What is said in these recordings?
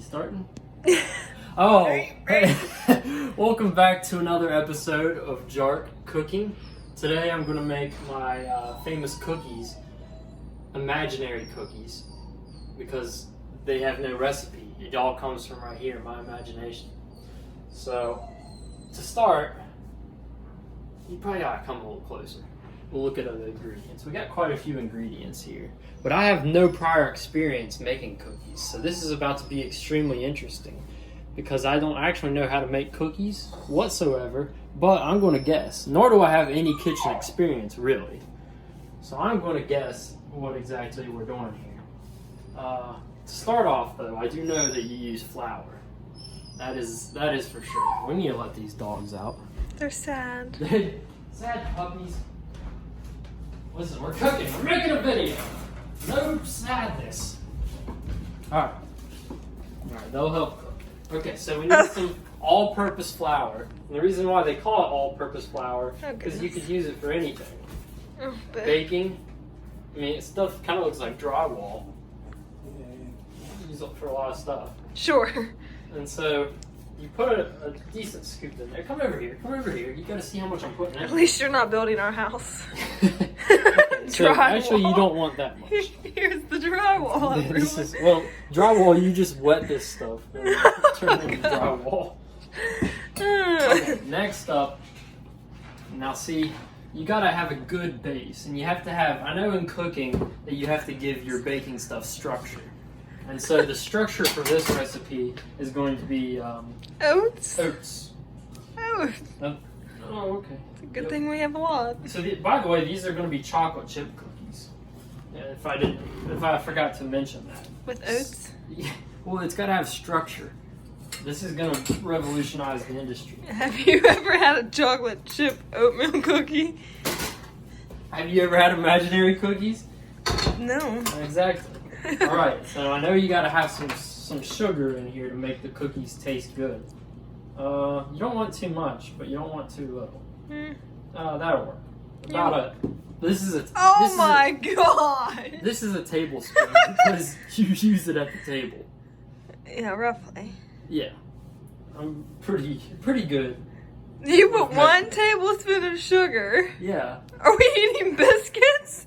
Starting? Oh, hey. Welcome back to another episode of Jark Cooking. Today I'm going to make my famous cookies, imaginary cookies, because they have no recipe. It all comes from right here, my imagination. So, to start, you probably ought to come a little closer. We'll look at the ingredients. We got quite a few ingredients here, but I have no prior experience making cookies, so this is about to be extremely interesting because I don't actually know how to make cookies whatsoever, but I'm going to guess. Nor do I have any kitchen experience, really. So I'm going to guess what exactly we're doing here. To start off, though, I do know that you use flour. That is for sure. We need to let these dogs out. They're sad. Sad puppies. Listen, we're cooking. We're making a video. No sadness. Alright, they'll help cook. Okay, so we need some all-purpose flour. And the reason why they call it all-purpose flour is because you could use it for anything. Baking. I mean, stuff kind of looks like drywall. You use it for a lot of stuff. Sure. And so you put a decent scoop in there. Come over here. You gotta see how much I'm putting in. At least you're not building our house. Okay, so actually, you don't want that much. Here's the drywall. Drywall, you just wet this stuff and turn it into drywall. Okay, next up, now see, you gotta have a good base. And you have to have, I know in cooking that you have to give your baking stuff structure. And so the structure for this recipe is going to be oats. Oats. Oh, okay. It's a good thing we have a lot. So, by the way, these are going to be chocolate chip cookies. If I forgot to mention that. With oats? Yeah. Well, it's got to have structure. This is going to revolutionize the industry. Have you ever had a chocolate chip oatmeal cookie? Have you ever had imaginary cookies? No. Exactly. All right. So I know you got to have some sugar in here to make the cookies taste good. You don't want too much, but you don't want too little. That'll work. God! This is a tablespoon because you use it at the table. Yeah, roughly. Yeah, I'm pretty good. You put 1 tablespoon of sugar. Yeah. Are we eating biscuits?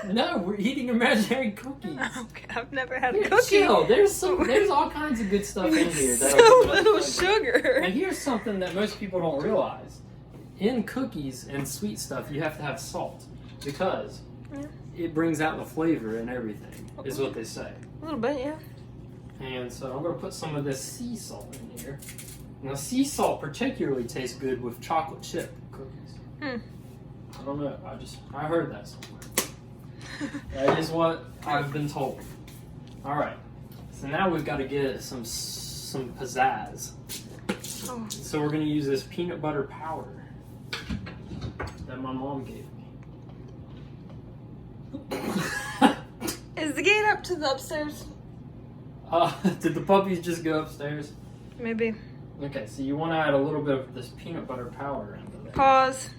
No, we're eating imaginary cookies. Okay, I've never had a cookie. Chill. There's all kinds of good stuff in here. So little sugar. Now here's something that most people don't realize. In cookies and sweet stuff, you have to have salt because it brings out the flavor and everything, is what they say. A little bit, yeah. And so I'm going to put some of this sea salt in here. Now sea salt particularly tastes good with chocolate chip cookies. I don't know. I heard that somewhere. That is what I've been told. All right. So now we've got to get some pizzazz. Oh. So we're going to use this peanut butter powder that my mom gave me. Is the gate up to the upstairs? Did the puppies just go upstairs? Maybe. Okay, so you want to add a little bit of this peanut butter powder into there. Pause.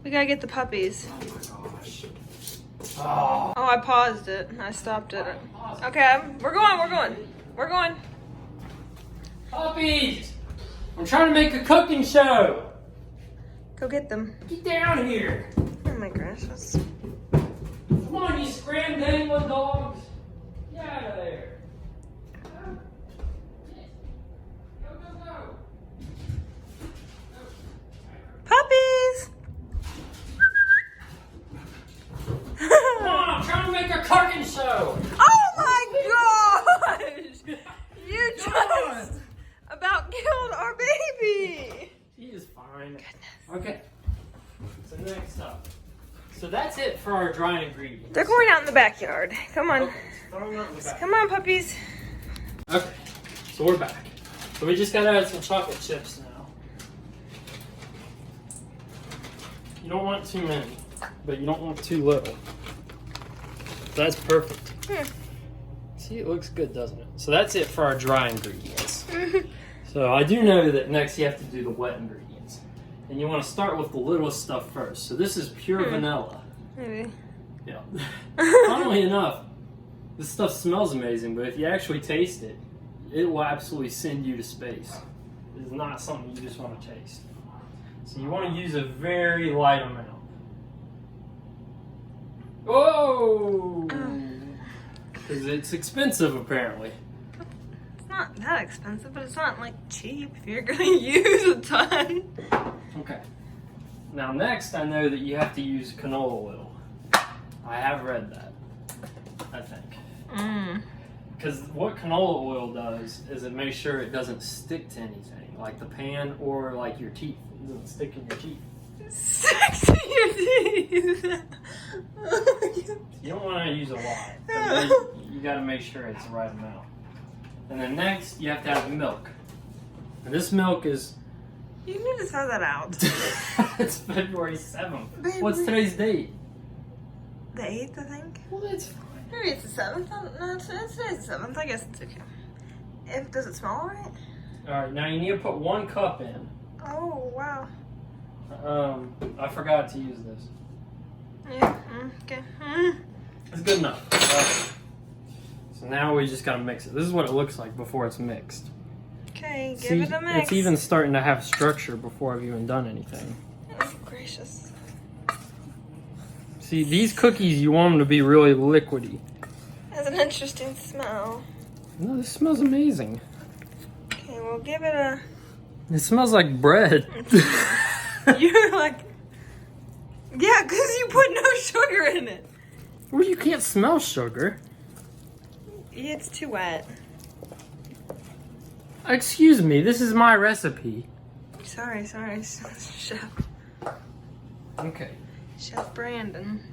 We gotta get the puppies. Oh my gosh. Oh, I paused it. I stopped it. Okay, we're going. Puppies! I'm trying to make a cooking show! Go get them. Get down here! Oh my gracious. Come on, you scram-dangling dogs! Get out of there! Go! Puppies! Come on, I'm trying to make a cooking show! Oh my gosh! You just about killed our baby! He is fine. Goodness. Okay. So next up. So that's it for our dry ingredients. They're going out in the backyard. Come on. Okay. Throw them out in the back. Come on, puppies. Okay. So we're back. So we just gotta add some chocolate chips now. You don't want too many, but you don't want too little. That's perfect. See, it looks good, doesn't it? So that's it for our dry ingredients. So I do know that next you have to do the wet ingredients. And you want to start with the littlest stuff first. So this is pure vanilla. Maybe. Yeah. Funnily enough, This stuff smells amazing, but if you actually taste it, it will absolutely send you to space. It's not something you just want to taste. So you want to use a very light amount. Whoa! Because it's expensive, apparently. It's not that expensive, but it's not like cheap if you're gonna use a ton. Okay. Now next, I know that you have to use canola oil. I have read that, I think. Because what canola oil does is it makes sure it doesn't stick to anything, like the pan or like your teeth. It doesn't stick in your teeth. Stick to your teeth. You don't want to use a lot. You got to make sure it's the right amount. And then next, you have to have milk. And this milk is... You need to throw that out. It's February 7th. Baby. What's today's date? The 8th, I think. Well, that's fine. Maybe it's the 7th. No, today's the 7th. I guess it's okay. Does it smell alright? Alright, now you need to put 1 cup in. Oh, wow. I forgot to use this. Yeah, okay. It's good enough. So now we just gotta mix it. This is what it looks like before it's mixed. Okay, give it a mix. It's even starting to have structure before I've even done anything. Oh, gracious. See, these cookies, you want them to be really liquidy. Has an interesting smell. No, this smells amazing. Okay, we'll give it a... It smells like bread. You're like... Yeah, because you put no sugar in it. Well, you can't smell sugar. It's too wet. Excuse me, this is my recipe. Sorry, Chef. Okay. Chef Brandon.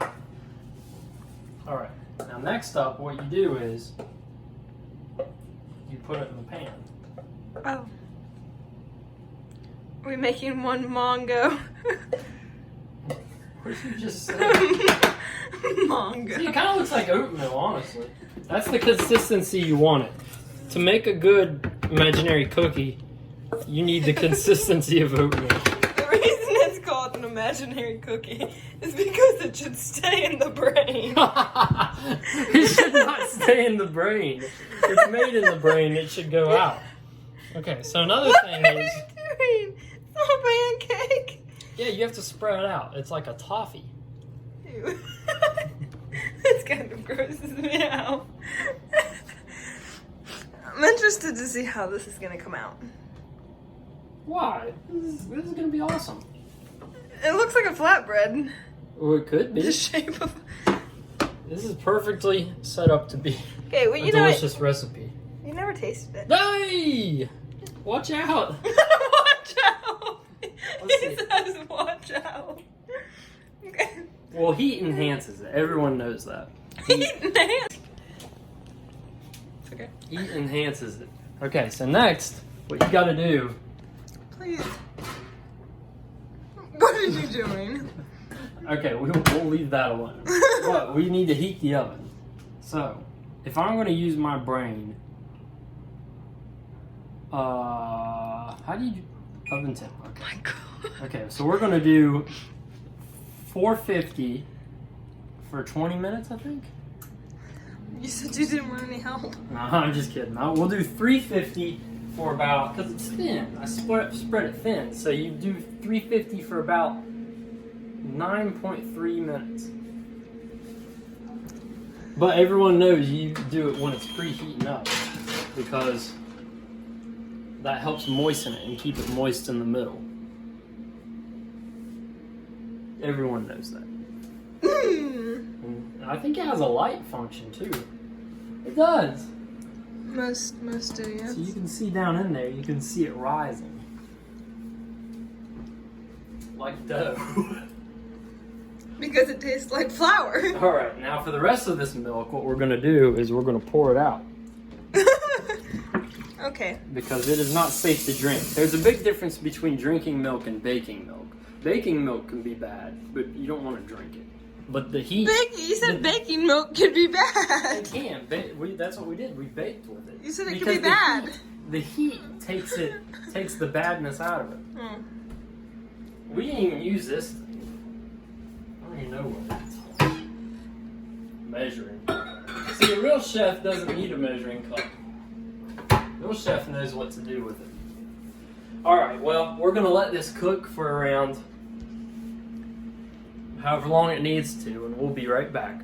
Alright, now next up, what you do is you put it in the pan. Oh. Are we making one Mongo? What did you just say? Mongo. See, it kind of looks like oatmeal, honestly. That's the consistency you want it. To make a good imaginary cookie, you need the consistency of oatmeal. The reason it's called an imaginary cookie is because it should stay in the brain. It should not stay in the brain. If it's made in the brain, it should go out. Okay, so another thing What are is... you doing? It's not a pancake. Yeah, you have to spread it out. It's like a toffee. Ew. This kind of grosses me out. I'm interested to see how this is going to come out. Why? This is going to be awesome. It looks like a flatbread. Well, it could be. The shape of... This is perfectly set up to be Okay, well, a you know what? delicious recipe. You never tasted it. Hey! Watch out! Watch out! Let's He see. says watch out. Okay. Well, heat enhances it. Everyone knows that. Heat enhanced. It's okay. Heat enhances it. Okay, so next, what you gotta do... Please. What are you doing? Okay, we'll leave that alone. But we need to heat the oven. So, if I'm gonna use my brain... how do you do oven temp? Oh my god. Okay, so we're gonna do 450 for 20 minutes, I think. You said you didn't want any help. No, I'm just kidding. We'll do 350 for about, because it's thin. I spread it thin, so you do 350 for about 9.3 minutes. But everyone knows you do it when it's preheating up, because that helps moisten it and keep it moist in the middle. Everyone knows that. And I think it has a light function too. It does. Most do, yes. So you can see down in there, you can see it rising. Like dough. Because it tastes like flour. Alright, now for the rest of this milk, what we're going to do is we're going to pour it out. Okay. Because it is not safe to drink. There's a big difference between drinking milk and baking milk. Baking milk can be bad, but you don't want to drink it. But the heat... You said baking milk could be bad. It can. That's what we did. We baked with it. You said it could Because be bad. The heat takes the badness out of it. We didn't even use this thing. I don't even know what that's measuring. See, a real chef doesn't need a measuring cup. A real chef knows what to do with it. Alright, well, we're going to let this cook for around however long it needs to, and we'll be right back.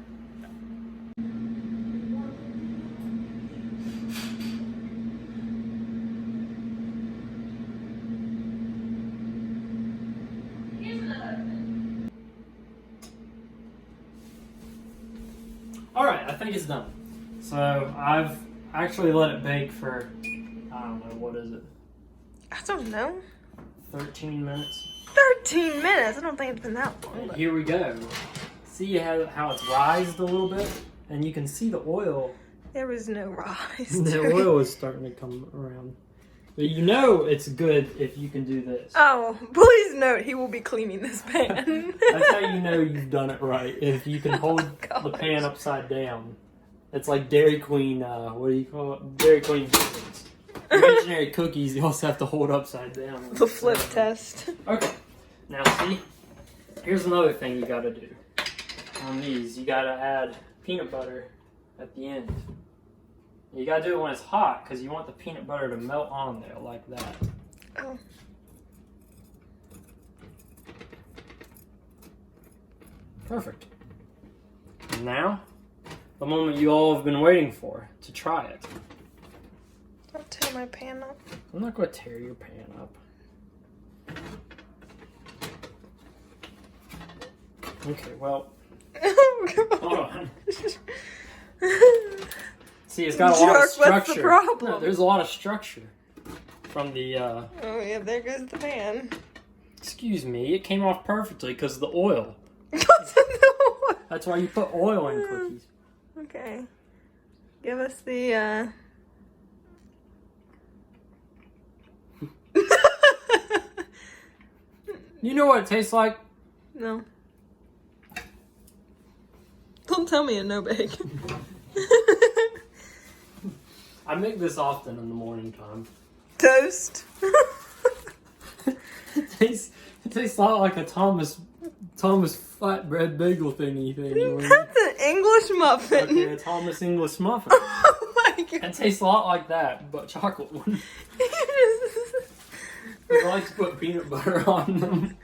Alright, I think it's done. So I've actually let it bake for, I don't know, what is it? I don't know. 13 minutes. 13 minutes? I don't think it's been that long. And here we go. See how it's rised a little bit? And you can see the oil. There was no rise. The oil is starting to come around. But you know it's good if you can do this. Oh, please note, he will be cleaning this pan. That's how you know you've done it right. If you can hold the pan upside down. It's like Dairy Queen, what do you call it? Dairy Queen biscuits. Imaginary cookies you also have to hold upside down. The flip test. Okay. Now see, here's another thing you gotta do. On these, you gotta add peanut butter at the end. You gotta do it when it's hot because you want the peanut butter to melt on there like that. Oh. Perfect. And now, the moment you all have been waiting for, to try it. Don't tear my pan up. I'm not gonna tear your pan up. Okay, well, hold on. See, it's got a lot of structure. What's the problem? No, there's a lot of structure from the, Oh yeah, there goes the pan. Excuse me, it came off perfectly because of the oil. That's why you put oil in cookies. Okay. Give us the, You know what it tastes like? No. Don't tell me a no bake. I make this often in the morning time. Toast. It tastes a lot like a Thomas flatbread bagel thingy. That's an English muffin. Okay, a Thomas English muffin. Oh my god. It tastes a lot like that, but chocolate one. I like to put peanut butter on them.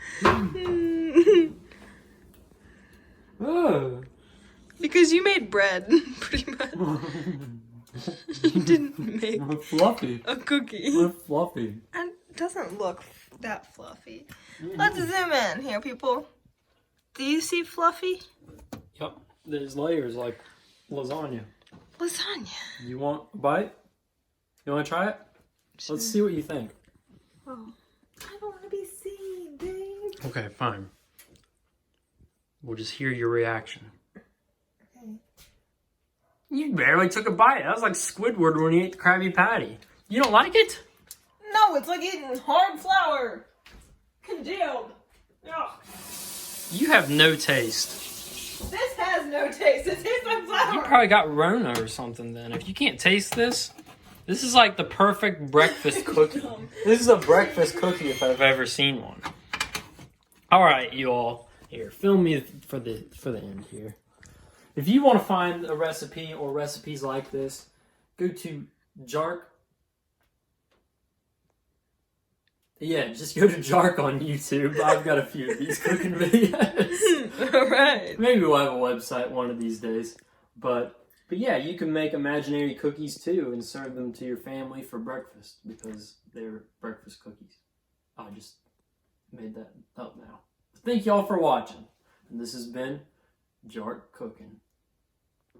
Oh. Because you made bread, pretty much. You didn't make We're fluffy. a cookie. We're fluffy. And it doesn't look that fluffy. Let's zoom in here, people. Do you see fluffy? Yep. There's layers like lasagna. Lasagna. You want a bite? You want to try it? Sure. Let's see what you think. Oh. I don't want to be seen, babe. Okay, fine. We'll just hear your reaction. Okay. You barely took a bite. That was like Squidward when he ate the Krabby Patty. You don't like it? No, it's like eating hard flour. Congealed. Ugh. You have no taste. This has no taste. It tastes like flour. You probably got Rona or something then. If you can't taste this, this is like the perfect breakfast cookie. This is a breakfast cookie if I've ever seen one. All right, you all. Here, film me for the end here. If you want to find a recipe or recipes like this, go to Jark. Yeah, just go to Jark on YouTube. I've got a few of these cooking videos. All right. Maybe we'll have a website one of these days. But yeah, you can make imaginary cookies too and serve them to your family for breakfast because they're breakfast cookies. I just made that up now. Thank y'all for watching. And this has been Jark Cooking.